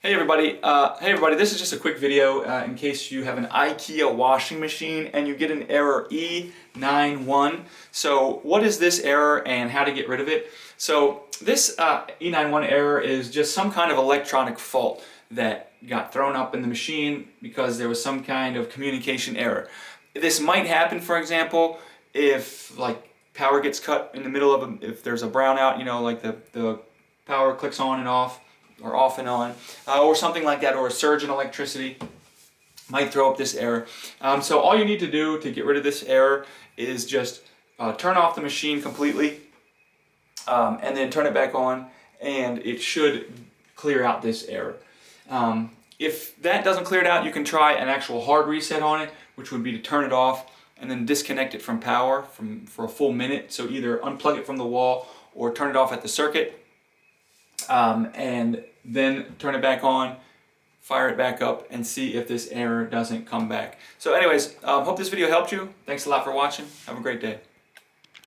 Hey everybody, this is just a quick video in case you have an Ikea washing machine and you get an error E91. So what is this error and how to get rid of it? So this E91 error is just some kind of electronic fault that got thrown up in the machine because there was some kind of communication error. This might happen, for example, if like power gets cut in the middle of if there's a brownout, you know, like the power clicks on and off, or off and on, or something like that, or a surge in electricity might throw up this error. So all you need to do to get rid of this error is just turn off the machine completely and then turn it back on, and it should clear out this error. If that doesn't clear it out, you can try an actual hard reset on it, which would be to turn it off and then disconnect it from power for a full minute. So either unplug it from the wall or turn it off at the circuit. And then turn it back on, fire it back up, and see if this error doesn't come back. So anyways, hope this video helped you. Thanks a lot for watching. Have a great day.